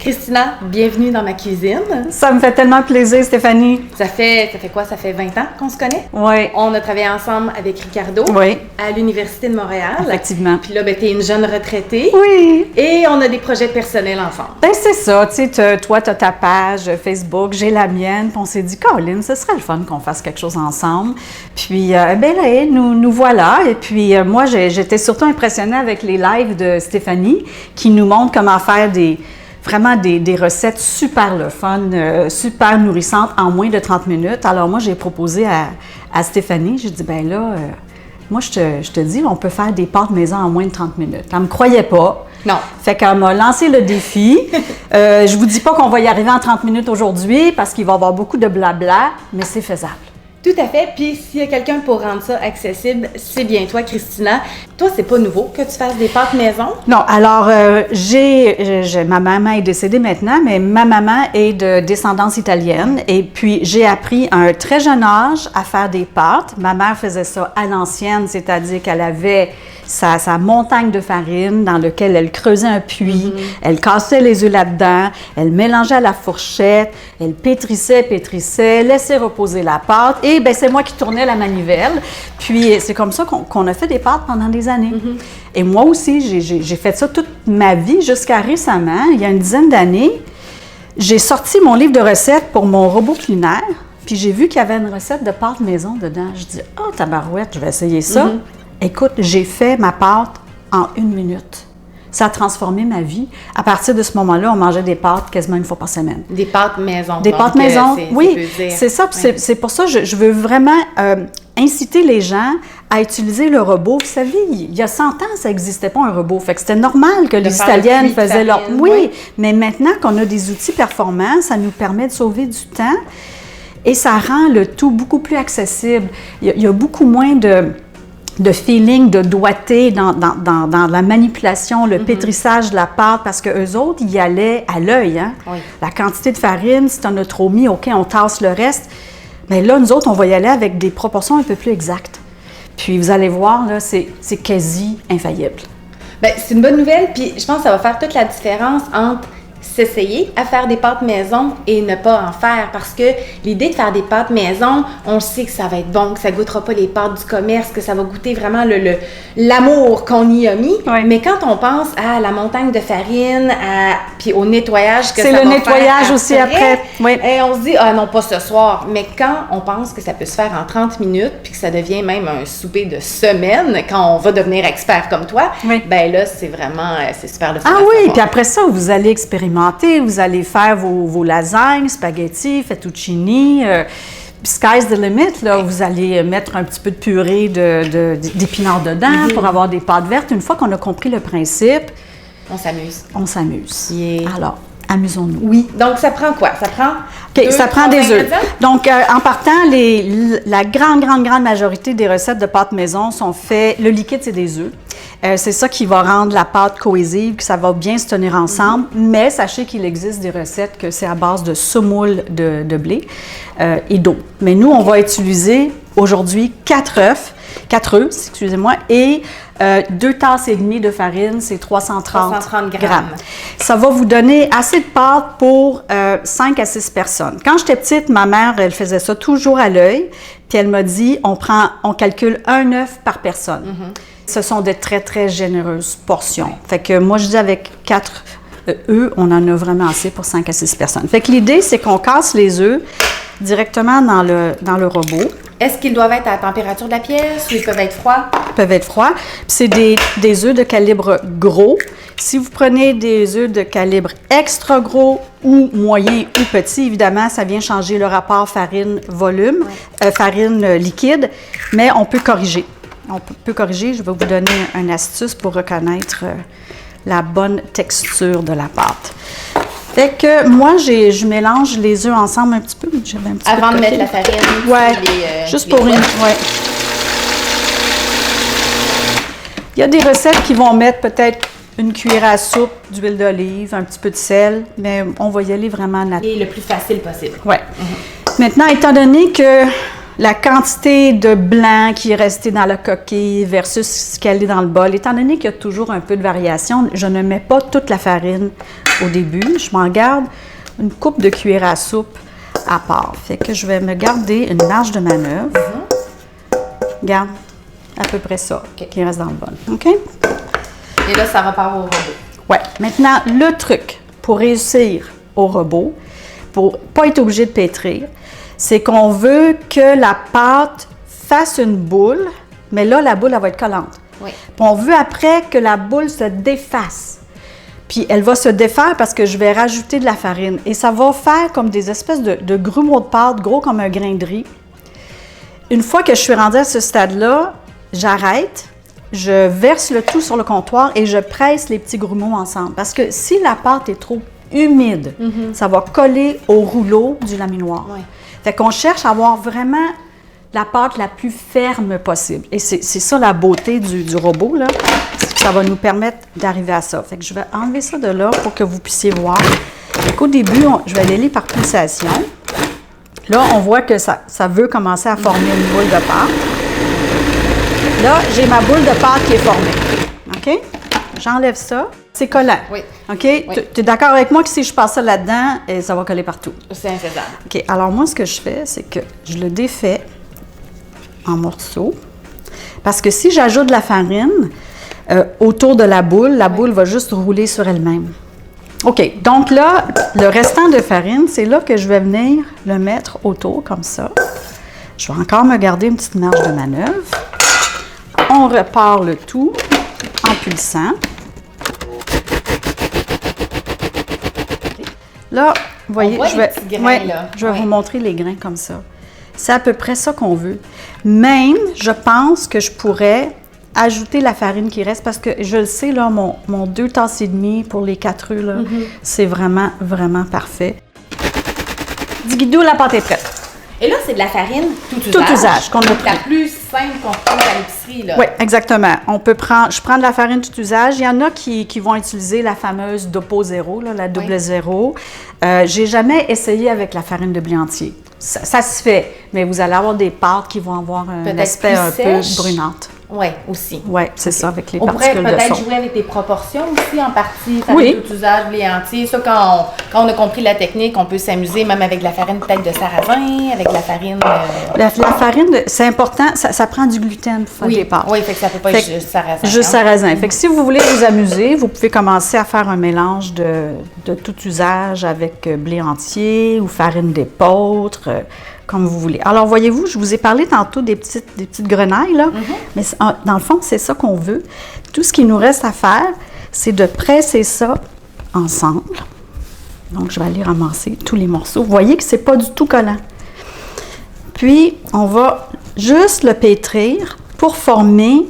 Christina, bienvenue dans ma cuisine. Ça me fait tellement plaisir, Stéphanie. Ça fait quoi? Ça fait 20 ans qu'on se connaît? Oui. On a travaillé ensemble avec Ricardo à l'Université de Montréal. Effectivement. Puis là, tu es une jeune retraitée. Oui. Et on a des projets personnels ensemble. Ben c'est ça. Tu sais, toi, tu as ta page Facebook, j'ai la mienne. Puis on s'est dit, Caroline, ce serait le fun qu'on fasse quelque chose ensemble. Puis, là, nous voilà. Et puis, moi, j'étais surtout impressionnée avec les lives de Stéphanie qui nous montre comment faire vraiment des recettes super le fun, super nourrissantes en moins de 30 minutes. Alors moi, j'ai proposé à Stéphanie, j'ai dit, moi, je te dis, on peut faire des pâtes maison en moins de 30 minutes. Elle ne me croyait pas. Non. Fait qu'elle m'a lancé le défi. Je vous dis pas qu'on va y arriver en 30 minutes aujourd'hui parce qu'il va y avoir beaucoup de blabla, mais c'est faisable. Tout à fait. Puis s'il y a quelqu'un pour rendre ça accessible, c'est bien toi, Christina. Toi, c'est pas nouveau que tu fasses des pâtes maison? Non. Alors, ma maman est décédée maintenant, mais ma maman est de descendance italienne. Et puis, j'ai appris à un très jeune âge à faire des pâtes. Ma mère faisait ça à l'ancienne, c'est-à-dire qu'elle avait sa montagne de farine dans laquelle elle creusait un puits, elle cassait les œufs là-dedans, elle mélangeait à la fourchette, elle pétrissait, laissait reposer la pâte et c'est moi qui tournais la manivelle. Puis c'est comme ça qu'on a fait des pâtes pendant des années. Et moi aussi, j'ai fait ça toute ma vie jusqu'à récemment, il y a une dizaine d'années. J'ai sorti mon livre de recettes pour mon robot culinaire, puis j'ai vu qu'il y avait une recette de pâtes maison dedans. Je dis « Oh, tabarouette, je vais essayer ça. Écoute, j'ai fait ma pâte en 1 minute. Ça a transformé ma vie. À partir de ce moment-là, on mangeait des pâtes quasiment une fois par semaine. Des pâtes maison. Des pâtes maison, oui. C'est ça. Oui. C'est pour ça que je veux vraiment inciter les gens à utiliser le robot. Vous savez, il y a 100 ans, ça n'existait pas un robot. Fait que c'était normal que les Italiennes faisaient leur... Oui, mais maintenant qu'on a des outils performants, ça nous permet de sauver du temps et ça rend le tout beaucoup plus accessible. Il y a beaucoup moins de feeling, de doigté dans la manipulation, le pétrissage de la pâte, parce qu'eux autres, ils y allaient à l'œil. Hein? Oui. La quantité de farine, si tu en as trop mis, OK, on tasse le reste. Mais là, nous autres, on va y aller avec des proportions un peu plus exactes. Puis vous allez voir, là, c'est quasi infaillible. Bien, c'est une bonne nouvelle, puis je pense que ça va faire toute la différence entre s'essayer à faire des pâtes maison et ne pas en faire, parce que l'idée de faire des pâtes maison, on sait que ça va être bon, que ça goûtera pas les pâtes du commerce, que ça va goûter vraiment l'amour qu'on y a mis. Oui. Mais quand on pense à la montagne de farine, puis au nettoyage que ça va faire. C'est le nettoyage aussi après. Oui. Et on se dit, ah non, pas ce soir. Mais quand on pense que ça peut se faire en 30 minutes, puis que ça devient même un souper de semaine, quand on va devenir expert comme toi, là, c'est vraiment, c'est super le fun. Ah oui, puis après ça, vous allez expérimenter. Vous allez faire vos lasagnes, spaghettis, fettuccini. Sky's the limit. Là, vous allez mettre un petit peu de purée d'épinards dedans pour avoir des pâtes vertes. Une fois qu'on a compris le principe, on s'amuse. On s'amuse. Yeah. Alors, amusons-nous. Oui. Donc, ça prend quoi? Ça prend ça prend des œufs. Donc, en partant, la grande majorité des recettes de pâtes maison sont faites. Le liquide, c'est des œufs. C'est ça qui va rendre la pâte cohésive, que ça va bien se tenir ensemble. Mais sachez qu'il existe des recettes que c'est à base de semoule de blé et d'eau. Mais nous, on va utiliser aujourd'hui 4 œufs, excusez-moi, et 2 tasses et demie de farine, c'est 330 grammes. Ça va vous donner assez de pâte pour 5 à 6 personnes. Quand j'étais petite, ma mère, elle faisait ça toujours à l'œil, puis elle m'a dit, on calcule 1 œuf par personne. Ce sont de très, très généreuses portions. Oui. Fait que moi, je dis avec 4 œufs, on en a vraiment assez pour 5 à 6 personnes. Fait que l'idée, c'est qu'on casse les œufs directement dans le robot. Est-ce qu'ils doivent être à la température de la pièce ou ils peuvent être froids? Ils peuvent être froids. Puis c'est des œufs de calibre gros. Si vous prenez des œufs de calibre extra gros ou moyen ou petit, évidemment, ça vient changer le rapport farine-volume, farine liquide, mais on peut corriger. Je vais vous donner une astuce pour reconnaître la bonne texture de la pâte. Fait que moi, je mélange les œufs ensemble un petit peu. Avant de mettre la farine. Oui, juste pour une... Ouais. Il y a des recettes qui vont mettre peut-être une cuillère à soupe d'huile d'olive, un petit peu de sel, mais on va y aller vraiment naturel. Et le plus facile possible. Oui. Maintenant, étant donné que la quantité de blanc qui est resté dans la coquille versus ce qu'elle est dans le bol, étant donné qu'il y a toujours un peu de variation, je ne mets pas toute la farine au début. Je m'en garde une coupe de cuillère à soupe à part. Fait que je vais me garder une marge de manœuvre. Garde à peu près ça qui reste dans le bol. OK? Et là, ça repart au robot. Oui. Maintenant, le truc pour réussir au robot, pour pas être obligé de pétrir, c'est qu'on veut que la pâte fasse une boule, mais là, la boule, elle va être collante. Oui. Puis on veut après que la boule se défasse. Puis elle va se défaire parce que je vais rajouter de la farine. Et ça va faire comme des espèces de grumeaux de pâte, gros comme un grain de riz. Une fois que je suis rendue à ce stade-là, j'arrête, je verse le tout sur le comptoir et je presse les petits grumeaux ensemble. Parce que si la pâte est trop humide, ça va coller au rouleau du laminoir. Oui. Fait qu'on cherche à avoir vraiment la pâte la plus ferme possible. Et c'est ça la beauté du robot, là. Ça va nous permettre d'arriver à ça. Fait que je vais enlever ça de là pour que vous puissiez voir. Fait qu'au début, je vais aller par pulsation. Là, on voit que ça veut commencer à former une boule de pâte. Là, j'ai ma boule de pâte qui est formée. OK? J'enlève ça. C'est collant. Oui. OK? Oui. Tu es d'accord avec moi que si je passe ça là-dedans, ça va coller partout? C'est infaisable. OK. Alors, moi, ce que je fais, c'est que je le défais en morceaux. Parce que si j'ajoute de la farine autour de la boule va juste rouler sur elle-même. OK. Donc là, le restant de farine, c'est là que je vais venir le mettre autour, comme ça. Je vais encore me garder une petite marge de manœuvre. On repart le tout en pulsant. Là, vous voyez, je vais vous montrer les grains comme ça. C'est à peu près ça qu'on veut. Même, je pense que je pourrais ajouter la farine qui reste parce que je le sais, là, mon 2 tasses et demie pour les 4 œufs, là, c'est vraiment, vraiment parfait. Digidou, la pâte est prête. Et là, c'est de la farine tout usage. Tout usage qu'on a Donc, pris. la plus simple qu'on trouve à l'épicerie, là. Oui, exactement. Je prends de la farine tout usage. Il y en a qui vont utiliser la fameuse Dopo Zéro, là, la double zéro. J'ai jamais essayé avec la farine de blé entier. Ça se fait, mais vous allez avoir des pâtes qui vont avoir un aspect un peu brunâtre. Oui, aussi. Oui, c'est ça, avec les On pourrait particules de peut-être son. jouer avec les proportions aussi, en partie, farine tout usage, blé entier. Ça, quand on a compris la technique, on peut s'amuser même avec la farine peut-être de sarrasin, avec la farine... La farine, c'est important, ça prend du gluten pour faire des pâtes. Oui, fait que ça peut pas être juste sarrasin. Juste sarrasin. Fait que si vous voulez vous amuser, vous pouvez commencer à faire un mélange de tout usage avec blé entier ou farine d'épeautre, comme vous voulez. Alors, voyez-vous, je vous ai parlé tantôt des petites grenailles, là, mais dans le fond, c'est ça qu'on veut. Tout ce qu'il nous reste à faire, c'est de presser ça ensemble. Donc, je vais aller ramasser tous les morceaux. Vous voyez que c'est pas du tout collant. Puis, on va juste le pétrir pour former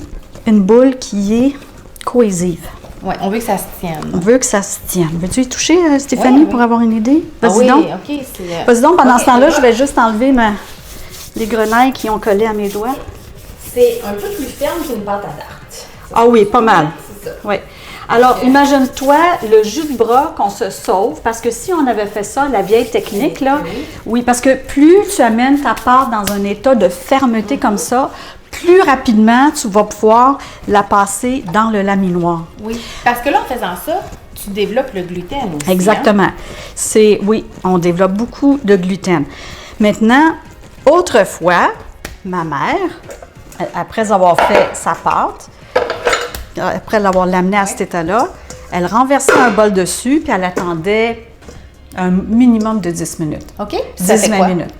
une boule qui est cohésive. Oui, on veut que ça se tienne. On veut que ça se tienne. Veux-tu y toucher, Stéphanie, pour avoir une idée? Vas-y donc. OK. Vas-y donc, pendant ce temps-là, je vais juste enlever les grenailles qui ont collé à mes doigts. C'est un peu plus ferme qu'une pâte à tarte. Ah oui, pas mal. C'est ça. Oui. Alors, imagine-toi le jus de bras qu'on se sauve, parce que si on avait fait ça, la vieille technique, là, oui, parce que plus tu amènes ta pâte dans un état de fermeté comme ça, plus rapidement tu vas pouvoir la passer dans le laminoir. Oui, parce que là, en faisant ça, tu développes le gluten aussi. Exactement. Oui, on développe beaucoup de gluten. Maintenant, autrefois, ma mère, après avoir fait sa pâte, après l'avoir l'amenée à cet état-là, elle renversait un bol dessus, puis elle attendait un minimum de 10 minutes. OK. 10-20 minutes.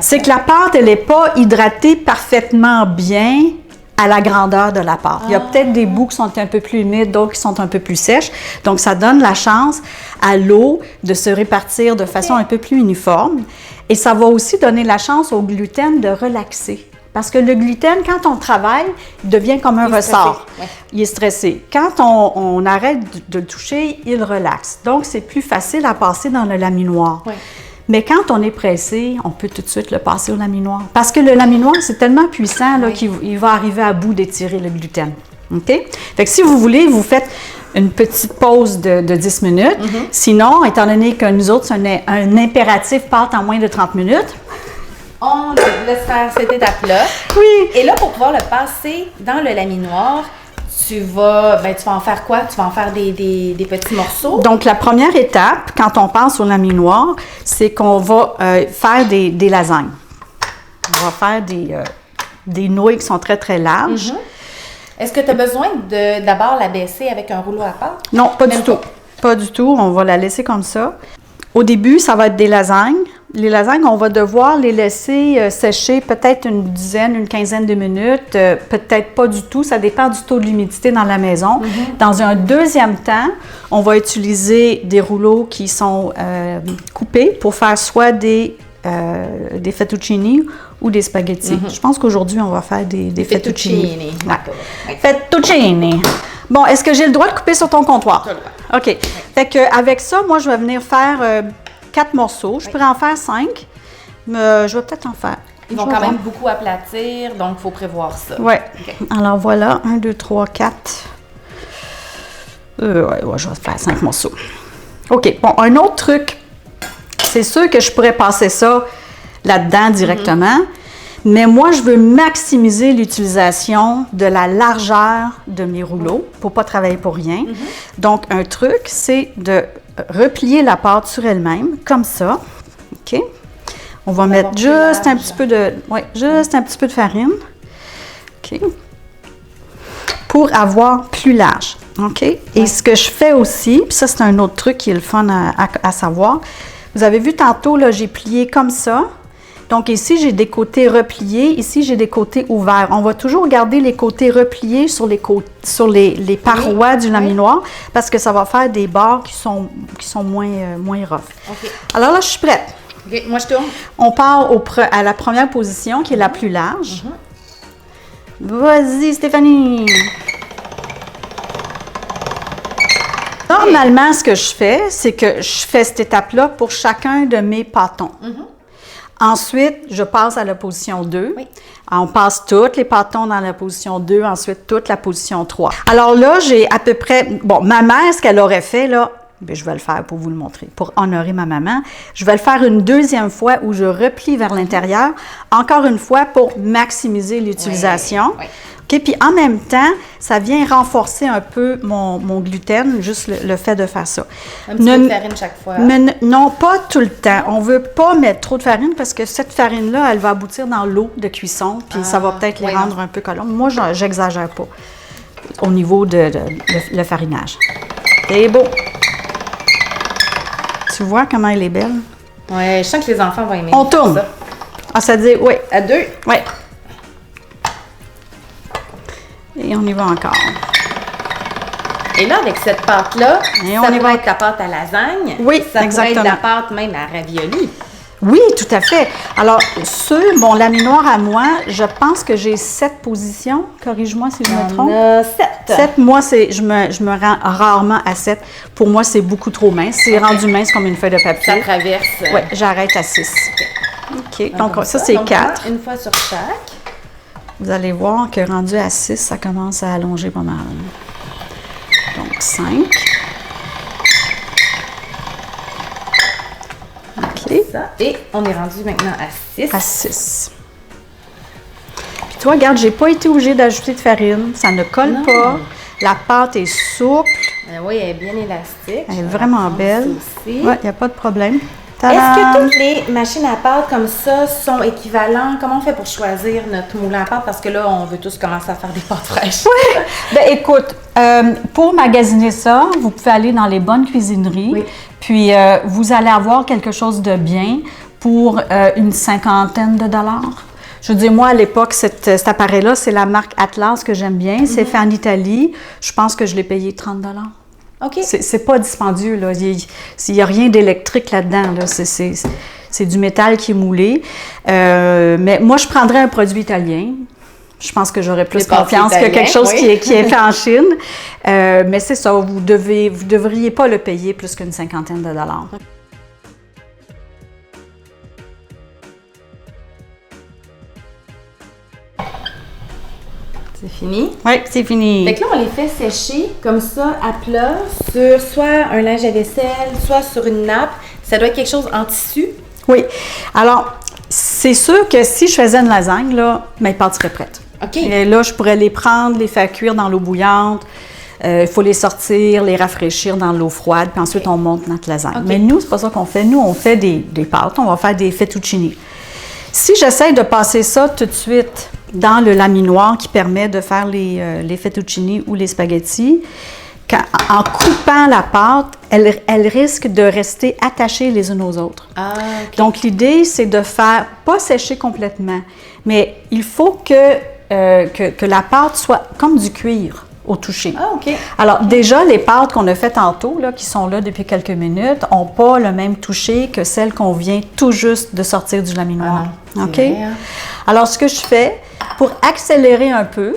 C'est que la pâte, elle n'est pas hydratée parfaitement bien à la grandeur de la pâte. Il y a peut-être des bouts qui sont un peu plus humides, d'autres qui sont un peu plus sèches. Donc, ça donne la chance à l'eau de se répartir de façon un peu plus uniforme. Et ça va aussi donner la chance au gluten de relaxer. Parce que le gluten, quand on travaille, il devient comme un ressort. Il est stressé. Quand on arrête de le toucher, il relaxe. Donc, c'est plus facile à passer dans le laminoir. Oui. Mais quand on est pressé, on peut tout de suite le passer au laminoir. Parce que le laminoir, c'est tellement puissant là, qu'il va arriver à bout d'étirer le gluten. OK? Fait que si vous voulez, vous faites une petite pause de 10 minutes. Sinon, étant donné que nous autres, c'est un impératif pâte en moins de 30 minutes, on laisse faire cette étape-là. Oui. Et là, pour pouvoir le passer dans le laminoir, tu vas en faire quoi? Tu vas en faire des petits morceaux? Donc, la première étape, quand on pense au laminoir, c'est qu'on va faire des lasagnes. On va faire des nouilles qui sont très, très larges. Est-ce que tu as besoin de d'abord la baisser avec un rouleau à pâte? Non, pas du tout. Pas du tout. On va la laisser comme ça. Au début, ça va être des lasagnes. Les lasagnes, on va devoir les laisser sécher peut-être une dizaine, une quinzaine de minutes, peut-être pas du tout, ça dépend du taux de l'humidité dans la maison. Dans un deuxième temps, on va utiliser des rouleaux qui sont coupés pour faire soit des fettuccini ou des spaghettis. Je pense qu'aujourd'hui, on va faire des fettuccini. Ouais. Fettuccini. Bon, est-ce que j'ai le droit de couper sur ton comptoir? OK. Fait qu'avec ça, moi, je vais venir faire 4 morceaux. Je pourrais en faire 5, mais je vais peut-être en faire. Ils vont quand même beaucoup aplatir, donc il faut prévoir ça. Oui. Okay. Alors voilà, 1, 2, 3, 4. Ouais, je vais faire 5 morceaux. OK. Bon, un autre truc, c'est sûr que je pourrais passer ça là-dedans directement, mais moi, je veux maximiser l'utilisation de la largeur de mes rouleaux pour ne pas travailler pour rien. Donc, un truc, c'est de replier la pâte sur elle-même, comme ça. OK? On va mettre juste un petit peu de farine. OK? Pour avoir plus large. OK? Et ce que je fais aussi, puis ça, c'est un autre truc qui est le fun à savoir. Vous avez vu tantôt, là, j'ai plié comme ça. Donc ici, j'ai des côtés repliés. Ici, j'ai des côtés ouverts. On va toujours garder les côtés repliés sur les parois du laminoir parce que ça va faire des bords qui sont moins rough. Okay. Alors là, je suis prête. Okay. Moi, je tourne. On part à la première position qui est la plus large. Vas-y, Stéphanie! Normalement, ce que je fais, c'est que je fais cette étape-là pour chacun de mes pâtons. Ensuite, je passe à la position 2. Oui. On passe tous les pâtons dans la position 2, ensuite toute la position 3. Alors là, j'ai à peu près... Bon, ma mère, ce qu'elle aurait fait, là, bien, je vais le faire pour vous le montrer, pour honorer ma maman. Je vais le faire une deuxième fois où je replie vers l'intérieur, encore une fois pour maximiser l'utilisation. Oui. OK, puis en même temps, ça vient renforcer un peu mon gluten, juste le fait de faire ça. Un petit peu de farine chaque fois. Mais non, pas tout le temps. On ne veut pas mettre trop de farine parce que cette farine-là, elle va aboutir dans l'eau de cuisson, puis ça va peut-être les rendre un peu colons. Moi, j'exagère pas au niveau de le farinage. C'est beau. Tu vois comment elle est belle? Oui, je sens que les enfants vont aimer. On tourne. Ça. Ah, ça dit, oui. À 2? Oui. Et on y va encore. Et là, avec cette pâte-là, ça pourrait être la pâte à lasagne. Oui, ça exactement. pourrait être la pâte même à ravioli. Oui, tout à fait. Alors, sur mon laminoir à moi, je pense que j'ai 7 positions. Corrige-moi si je me trompe. 7. 7, moi, je me rends rarement à 7. Pour moi, c'est beaucoup trop mince. C'est rendu mince comme une feuille de papier. Ça traverse. Oui, j'arrête à 6. OK. Donc ça, c'est 4. Une fois sur chaque. Vous allez voir que rendu à 6, ça commence à allonger pas mal. Donc, 5. OK. Ça. Et on est rendu maintenant à 6. À 6. Puis toi, regarde, j'ai pas été obligée d'ajouter de farine. Ça ne colle pas. La pâte est souple. Oui, elle est bien élastique. Elle est vraiment belle. Oui, il n'y a pas de problème. Est-ce que toutes les machines à pâte comme ça sont équivalentes? Comment on fait pour choisir notre moulin à pâte? Parce que là, on veut tous commencer à faire des pâtes fraîches. Oui! Bien, écoute, pour magasiner ça, vous pouvez aller dans les bonnes cuisineries. Oui. Puis, vous allez avoir quelque chose de bien pour une cinquantaine de dollars. Je veux dire, moi, à l'époque, cet appareil-là, c'est la marque Atlas que j'aime bien. C'est fait en Italie. Je pense que je l'ai payé 30 $. OK. C'est pas dispendieux, là. Il n'y a rien d'électrique là-dedans, là. C'est du métal qui est moulé. Mais moi, je prendrais un produit italien. Je pense que j'aurais plus confiance que quelque chose qui est fait en Chine. Mais c'est ça, vous devriez pas le payer plus qu'une cinquantaine de dollars. C'est fini? Oui, c'est fini. Fait que là, on les fait sécher comme ça, à plat, sur soit un linge à vaisselle, soit sur une nappe. Ça doit être quelque chose en tissu? Oui. Alors, c'est sûr que si je faisais une lasagne, là, mes pâtes seraient prêtes. OK. Et là, je pourrais les prendre, les faire cuire dans l'eau bouillante. Il faut les sortir, les rafraîchir dans l'eau froide, puis ensuite on monte notre lasagne. Mais nous, c'est pas ça qu'on fait. Nous, on fait des pâtes. On va faire des fettuccini. Si j'essaie de passer ça tout de suite dans le laminoir qui permet de faire les fettuccini ou les spaghettis, en coupant la pâte, elle risque de rester attachée les unes aux autres. Ah, OK. Donc, l'idée, c'est de faire, pas sécher complètement, mais il faut que la pâte soit comme du cuir au toucher. Ah, OK. Alors, déjà, les pâtes qu'on a faites tantôt, là, qui sont là depuis quelques minutes, n'ont pas le même toucher que celles qu'on vient tout juste de sortir du laminoir. OK? Vrai, hein? Alors, ce que je fais, pour accélérer un peu,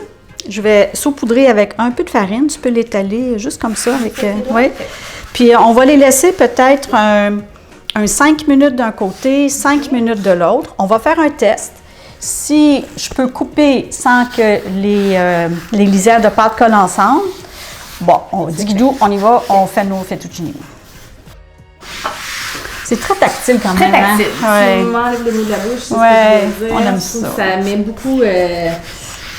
je vais saupoudrer avec un peu de farine. Tu peux l'étaler juste comme ça. Oui. Puis, on va les laisser peut-être un 5 minutes d'un côté, 5 minutes de l'autre. On va faire un test. Si je peux couper sans que les lisières de pâte collent ensemble, bon, on dit guidou, on y va, on fait nos fettuccini. C'est très tactile quand même. Très tactile. Ouais. Tu m'enlèves le mot de la bouche, c'est Ouais, ce que je veux dire. on aime Je trouve ça. que ça met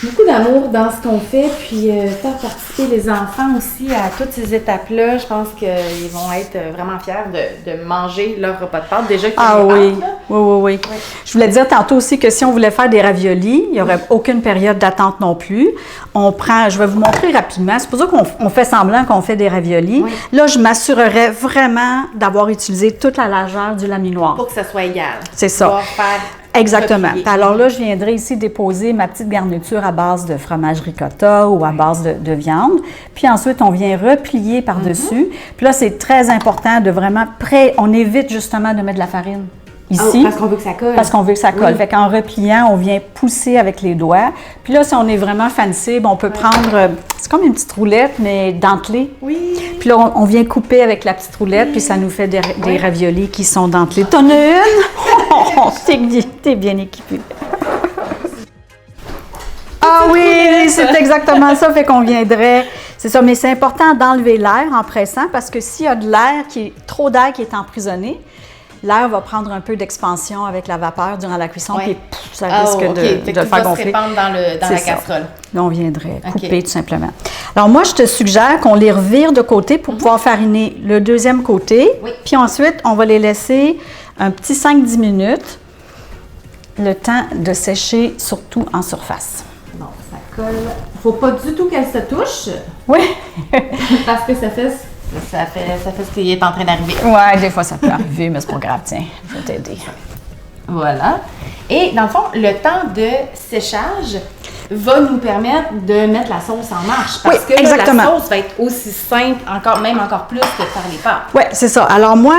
beaucoup d'amour dans ce qu'on fait, puis faire participer les enfants aussi à toutes ces étapes-là. Je pense qu'ils vont être vraiment fiers de manger leur repas de pâtes. Déjà qu'ils Ah ont des oui. pâtes, là. Oui. Je voulais dire tantôt aussi que si on voulait faire des raviolis, il n'y aurait aucune période d'attente non plus. Je vais vous montrer rapidement. C'est pour ça qu'on fait semblant qu'on fait des raviolis. Oui. Là, je m'assurerais vraiment d'avoir utilisé toute la largeur du laminoir. Pour que ça soit égal. C'est ça. Pouvoir faire Exactement. replier. Alors là, je viendrai ici déposer ma petite garniture à base de fromage ricotta ou à base de viande. Puis ensuite, on vient replier par-dessus. Puis là, c'est très important de vraiment on évite justement de mettre de la farine ici. Parce qu'on veut que ça colle. Parce qu'on veut que ça colle. Oui. Fait qu'en repliant, on vient pousser avec les doigts. Puis là, si on est vraiment fancy, on peut prendre, c'est comme une petite roulette, mais dentelée. Oui. Puis là, on vient couper avec la petite roulette, puis ça nous fait des raviolis qui sont dentelés. T'en as une? T'es bien équipée. Ah oui, c'est exactement ça. Fait qu'on viendrait... C'est ça, mais c'est important d'enlever l'air en pressant parce que s'il y a trop d'air qui est emprisonné, l'air va prendre un peu d'expansion avec la vapeur durant la cuisson, puis ça risque de Fait que le tout faire va se gonfler. répandre dans la C'est ça. casserole. Là, on viendrait couper tout simplement. Alors moi, je te suggère qu'on les revire de côté pour pouvoir fariner le deuxième côté. Oui. Puis ensuite, on va les laisser un petit 5-10 minutes, le temps de sécher, surtout en surface. Bon, ça colle. Faut pas du tout qu'elle se touche, Oui. parce que ça fait ce qui est en train d'arriver. Ouais, des fois ça peut arriver, mais c'est pas grave. Tiens, je vais t'aider. Voilà. Et dans le fond, le temps de séchage va nous permettre de mettre la sauce en marche. Parce Oui, que là, exactement. la sauce va être aussi simple, même encore plus que de faire les pâtes. Oui, c'est ça. Alors moi,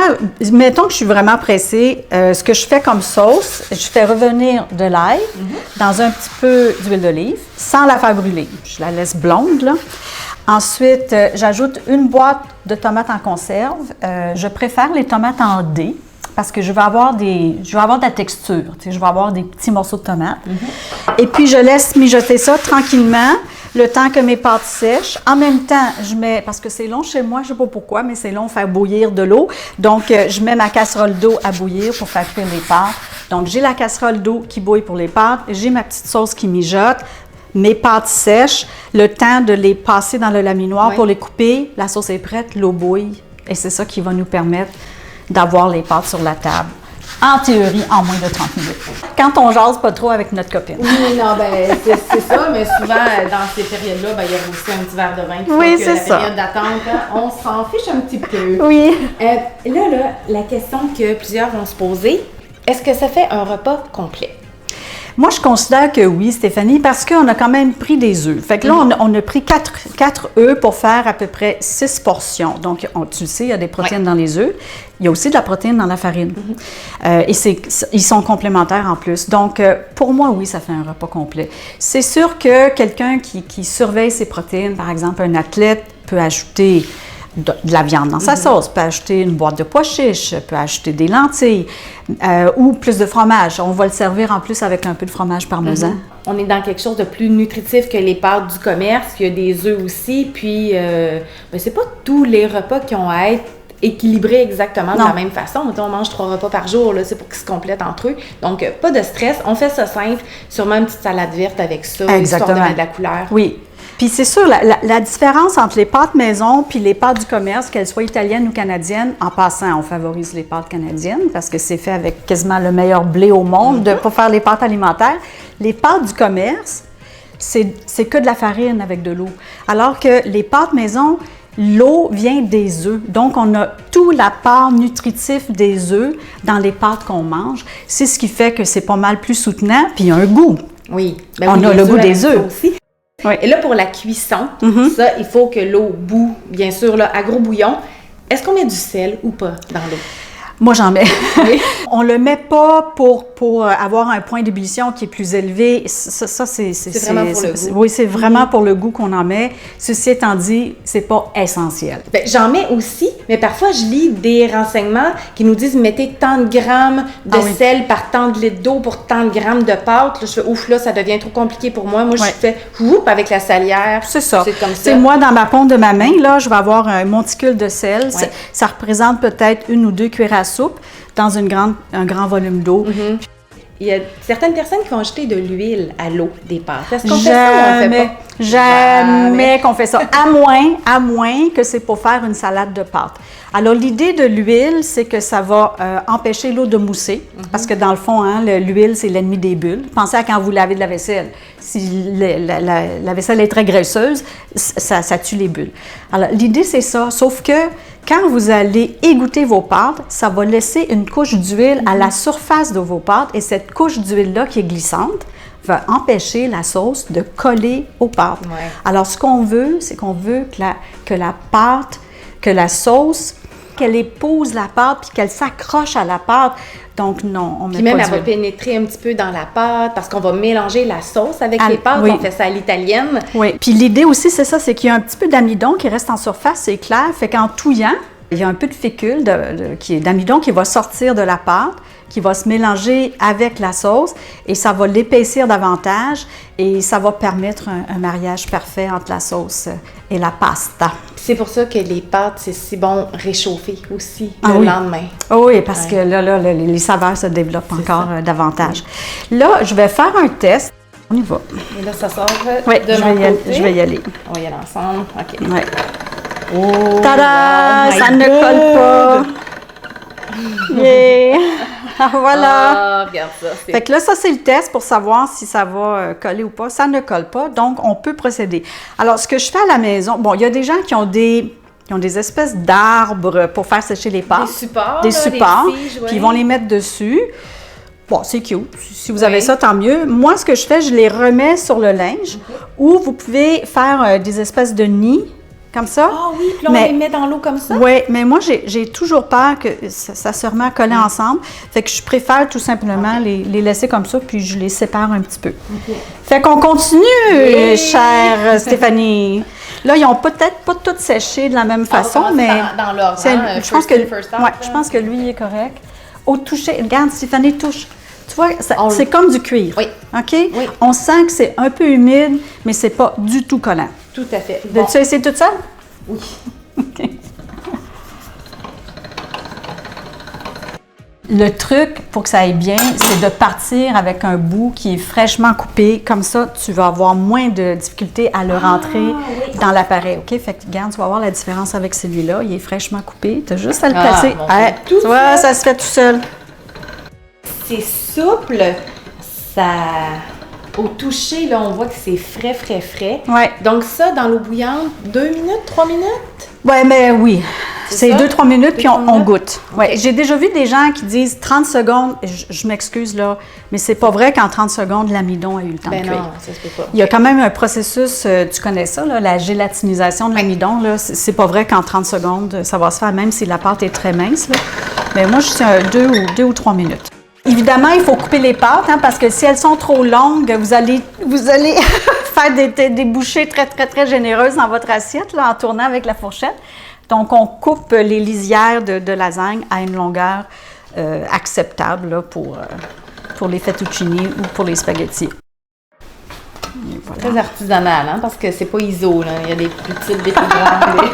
mettons que je suis vraiment pressée, ce que je fais comme sauce, je fais revenir de l'ail dans un petit peu d'huile d'olive, sans la faire brûler. Je la laisse blonde, là. Ensuite, j'ajoute une boîte de tomates en conserve. Je préfère les tomates en dés parce que je vais avoir de la texture. Tu sais, je vais avoir des petits morceaux de tomates. Et puis, je laisse mijoter ça tranquillement le temps que mes pâtes sèchent. En même temps, parce que c'est long chez moi, je ne sais pas pourquoi, mais c'est long faire bouillir de l'eau. Donc, je mets ma casserole d'eau à bouillir pour faire cuire les pâtes. Donc, j'ai la casserole d'eau qui bouille pour les pâtes. J'ai ma petite sauce qui mijote. Mes pâtes sèches, le temps de les passer dans le laminoir pour les couper, la sauce est prête, l'eau bouille. Et c'est ça qui va nous permettre d'avoir les pâtes sur la table. En théorie, en moins de 30 minutes. Quand on jase pas trop avec notre copine. Oui, non, c'est ça, mais souvent, dans ces périodes-là, il y a aussi un petit verre de vin qui Oui, fait que c'est la ça. période d'attente, on s'en fiche un petit peu. Oui. Là, la question que plusieurs vont se poser, est-ce que ça fait un repas complet? Moi, je considère que oui, Stéphanie, parce qu'on a quand même pris des œufs. Fait que là, on a pris 4 œufs pour faire à peu près 6 portions. Donc, tu le sais, il y a des protéines dans les œufs. Il y a aussi de la protéine dans la farine. Et ils sont complémentaires en plus. Donc, pour moi, oui, ça fait un repas complet. C'est sûr que quelqu'un qui surveille ses protéines, par exemple, un athlète peut ajouter de la viande dans sa sauce, peut ajouter une boîte de pois chiches, peut ajouter des lentilles ou plus de fromage. On va le servir en plus avec un peu de fromage parmesan. On est dans quelque chose de plus nutritif que les pâtes du commerce. Il y a des œufs aussi. Puis, c'est pas tous les repas qui ont à être équilibrés exactement de Non. la même façon. On mange 3 repas par jour, là, c'est pour qu'ils se complètent entre eux. Donc, pas de stress. On fait ça simple. Sûrement une petite salade verte avec ça, histoire de mettre de la couleur. Oui. Puis c'est sûr, la différence entre les pâtes maison puis les pâtes du commerce, qu'elles soient italiennes ou canadiennes, en passant, on favorise les pâtes canadiennes parce que c'est fait avec quasiment le meilleur blé au monde pour faire les pâtes alimentaires. Les pâtes du commerce, c'est que de la farine avec de l'eau. Alors que les pâtes maison, l'eau vient des œufs. Donc, on a tout l'apport nutritif des œufs dans les pâtes qu'on mange. C'est ce qui fait que c'est pas mal plus soutenant, puis il y a un goût. Oui. On a le goût des œufs aussi. Oui. Et là, pour la cuisson, ça, il faut que l'eau bout, bien sûr, là, à gros bouillon. Est-ce qu'on met du sel ou pas dans l'eau? Moi, j'en mets. Oui. On le met pas pour avoir un point d'ébullition qui est plus élevé. Ça c'est vraiment pour le goût. Oui, c'est vraiment pour le goût qu'on en met. Ceci étant dit, c'est pas essentiel. Bien, j'en mets aussi, mais parfois, je lis des renseignements qui nous disent mettez tant de grammes de sel par tant de litres d'eau pour tant de grammes de pâte. Là, je fais ouf, là, ça devient trop compliqué pour moi. Moi, je fais whoop avec la salière. C'est ça. C'est comme ça. C'est moi, dans ma paume de ma main, là, je vais avoir un monticule de sel. Ouais. Ça représente peut-être 1 ou 2 cuillères à soupe dans un grand volume d'eau. Il y a certaines personnes qui vont ajouter de l'huile à l'eau des pâtes. Est-ce qu'on fait ça ou on fait pas? Jamais qu'on fait ça. À moins que c'est pour faire une salade de pâtes. Alors, l'idée de l'huile, c'est que ça va empêcher l'eau de mousser. Parce que dans le fond, hein, l'huile, c'est l'ennemi des bulles. Pensez à quand vous lavez de la vaisselle. Si la vaisselle est très graisseuse, ça tue les bulles. Alors, l'idée, c'est ça. Sauf que quand vous allez égoutter vos pâtes, ça va laisser une couche d'huile à la surface de vos pâtes. Et cette couche d'huile-là qui est glissante va empêcher la sauce de coller aux pâtes. Ouais. Alors, ce qu'on veut, c'est qu'on veut que la pâte, que la sauce, qu'elle épouse la pâte puis qu'elle s'accroche à la pâte. Donc, non, on met Puis même, pas elle va d'huile. pénétrer un petit peu dans la pâte parce qu'on va mélanger la sauce avec Ah, les pâtes. oui. On fait ça à l'italienne. Oui. Puis l'idée aussi, c'est ça, c'est qu'il y a un petit peu d'amidon qui reste en surface, c'est clair. Fait qu'en touillant, il y a un peu de fécule d'amidon qui va sortir de la pâte, qui va se mélanger avec la sauce et ça va l'épaissir davantage et ça va permettre un mariage parfait entre la sauce et la pasta. C'est pour ça que les pâtes, c'est si bon réchauffer aussi Ah le oui. lendemain. Oh oui, parce que là, les saveurs se développent encore davantage. Là, je vais faire un test. On y va. Et là, ça sort Oui, de mon côté. je vais y aller. On va y aller ensemble. OK. Ouais. Oh, Tada! oh my Ça ne God! colle pas. Yeah! Voilà. Ah, regarde ça. c'est- Fait que là, ça, c'est le test pour savoir si ça va coller ou pas. Ça ne colle pas, donc on peut procéder. Alors, ce que je fais à la maison, bon, il y a des gens qui ont des espèces d'arbres pour faire sécher les pâtes. Des supports. Des là, supports, des tiges, ouais. puis ils vont les mettre dessus. Bon, c'est cute. Si vous avez Oui. ça, tant mieux. Moi, ce que je fais, je les remets sur le linge ou vous pouvez faire des espèces de nids, comme ça. Ah oui, puis là, on Mais- les met dans l'eau comme ça? Oui, mais moi, j'ai toujours peur que ça se remet à coller ensemble. Fait que je préfère tout simplement les laisser comme ça, puis je les sépare un petit peu. Fait qu'on continue, Oui. chère Stéphanie. Là, ils n'ont peut-être pas toutes séché de la même On va façon, commencer mais dans l'ordre, c'est- hein, je pense first que in, first out, ouais, là. je pense que lui, il est correct. Au toucher, regarde, Stéphanie touche. Tu vois, On- c'est comme du cuir. Oui. OK? Oui. On sent que c'est un peu humide, mais c'est pas du tout collant. Tout à fait. Bon. As-tu essayé tout ça? Oui. OK. Le truc pour que ça aille bien, c'est de partir avec un bout qui est fraîchement coupé. Comme ça, tu vas avoir moins de difficulté à le rentrer oui. dans l'appareil. OK? Fait que, regarde, tu vas voir la différence avec celui-là. Il est fraîchement coupé. Tu as juste à le Ah, placer. mon Ouais, Dieu. tu Tout vois, seul. ça se fait tout seul. C'est souple. Ça... Au toucher, là, on voit que c'est frais, frais, frais. Ouais. Donc ça, dans l'eau bouillante, 2 minutes, 3 minutes? Ouais, mais oui. C'est ça? 2-3 minutes, puis 2-3 on minutes? goûte. Ouais. OK. J'ai déjà vu des gens qui disent 30 secondes. Je m'excuse, là, mais c'est pas vrai qu'en 30 secondes, l'amidon a eu le temps Ben de cuire. non, ça se peut pas. Il y a quand même un processus, tu connais ça, là, la gélatinisation de l'amidon. Là, c'est pas vrai qu'en 30 secondes, ça va se faire, même si la pâte est très mince. Là. Mais moi, je suis à 2 ou 3 minutes. Évidemment, il faut couper les pâtes, hein, parce que si elles sont trop longues, vous allez faire des bouchées très, très, très généreuses dans votre assiette, là, en tournant avec la fourchette. Donc, on coupe les lisières de lasagne à une longueur acceptable là, pour les fettuccini ou pour les spaghettis. Et voilà. Très artisanal, hein, parce que c'est pas ISO, là. Il y a des plus petites, des plus grandes.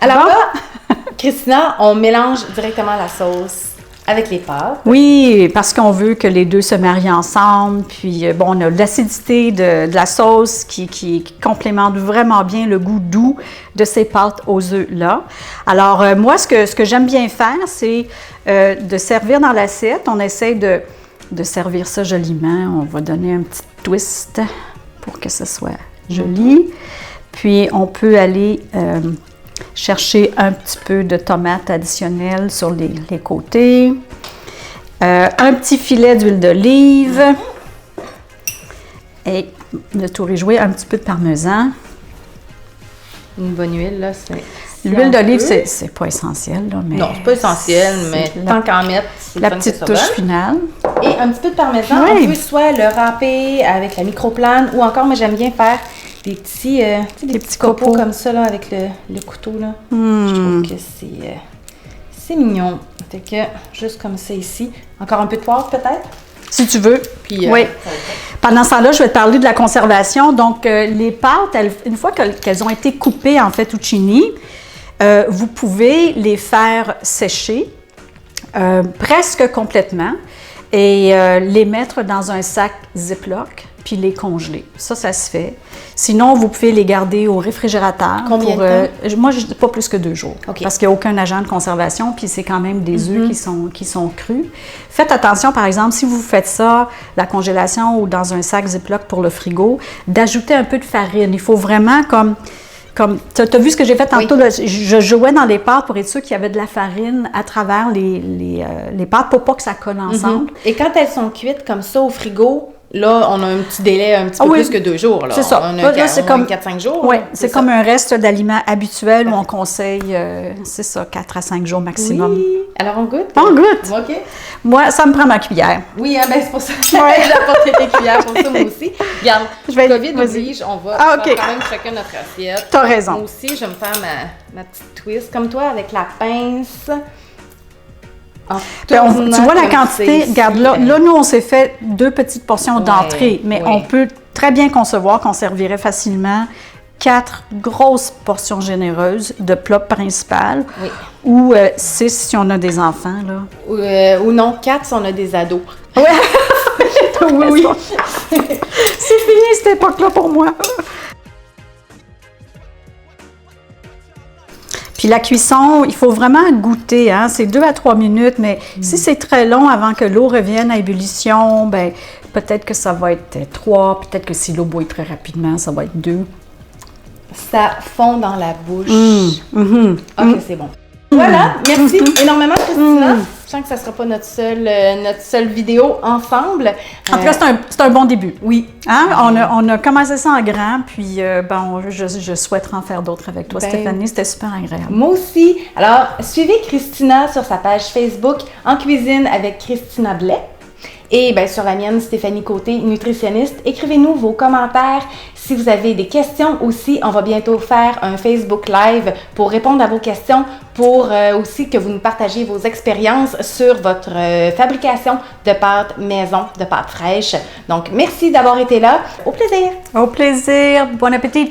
Alors Bon. là, Christina, on mélange directement la sauce avec les pâtes. Oui, parce qu'on veut que les deux se marient ensemble. Puis, bon, on a l'acidité de la sauce qui complémente vraiment bien le goût doux de ces pâtes aux œufs-là. Alors, moi, ce que j'aime bien faire, c'est de servir dans l'assiette. On essaie de servir ça joliment. On va donner un petit twist pour que ce soit joli. Puis, on peut aller chercher un petit peu de tomate additionnelle sur les côtés. Un petit filet d'huile d'olive. Et le tout réjouir, un petit peu de parmesan. Une bonne huile, là, c'est... L'huile d'olive, c'est pas essentiel, là, mais... Non, c'est pas essentiel, mais tant qu'en mettre, c'est la petite touche finale. Et un petit peu de parmesan, Oui. on peut soit le râper avec la microplane, ou encore, moi, j'aime bien faire des petits, des petits copeaux comme ça, là, avec le couteau, là. Je trouve que c'est mignon. Fait que, juste comme ça ici. Encore un peu de poivre, peut-être? Si tu veux. Puis, oui. ça va être... Pendant ce temps-là, je vais te parler de la conservation. Donc, les pâtes, une fois qu'elles ont été coupées en fettuccini, vous pouvez les faire sécher presque complètement et les mettre dans un sac Ziploc puis les congeler. Ça se fait. Sinon, vous pouvez les garder au réfrigérateur. Combien de temps? Moi, je dis pas plus que 2 jours. Okay. Parce qu'il n'y a aucun agent de conservation, puis c'est quand même des œufs qui sont crus. Faites attention, par exemple, si vous faites ça, la congélation ou dans un sac Ziploc pour le frigo, d'ajouter un peu de farine. Il faut vraiment comme tu as vu ce que j'ai fait tantôt, oui. là, je jouais dans les pâtes pour être sûr qu'il y avait de la farine à travers les pâtes pour pas que ça colle ensemble. Et quand elles sont cuites comme ça au frigo, là, on a un petit délai un petit peu plus que 2 jours. Là. C'est ça. On a c'est comme 4-5 jours. Oui, c'est comme un reste d'aliments habituel où on conseille, c'est ça, 4 à 5 jours maximum. Oui. Alors, on goûte? On goûte. OK. Moi, ça me prend ma cuillère. Oui, hein, ben c'est pour ça que j'ai apporté tes cuillères pour ça, moi aussi. Regarde, COVID oblige, on va faire quand même chacun notre assiette. T'as raison. Moi aussi, je vais me faire ma petite twist, comme toi, avec la pince. Tu vois la quantité, regarde, là, nous, on s'est fait 2 petites portions d'entrée, mais on peut très bien concevoir qu'on servirait facilement 4 grosses portions généreuses de plat principal, ou 6 si on a des enfants, là. Ou non, 4 si on a des ados. Ouais. oui. C'est fini cette époque-là pour moi. Puis la cuisson, il faut vraiment goûter, hein? C'est 2 à 3 minutes, mais si c'est très long avant que l'eau revienne à ébullition, ben peut-être que ça va être 3, peut-être que si l'eau bouille très rapidement, ça va être 2. Ça fond dans la bouche. C'est bon. Voilà, merci énormément, Christina. Je sens que ça ne sera pas notre seule vidéo ensemble. En tout cas, c'est un bon début. Oui. Hein? On a commencé ça en grand, puis je souhaiterais en faire d'autres avec toi, Stéphanie. C'était super agréable. Moi aussi. Alors, suivez Christina sur sa page Facebook En cuisine avec Christina Blais. Et bien, sur la mienne, Stéphanie Côté, nutritionniste. Écrivez-nous vos commentaires. Si vous avez des questions aussi, on va bientôt faire un Facebook Live pour répondre à vos questions, pour aussi que vous nous partagiez vos expériences sur votre fabrication de pâtes maison, de pâtes fraîches. Donc, merci d'avoir été là. Au plaisir! Au plaisir! Bon appétit!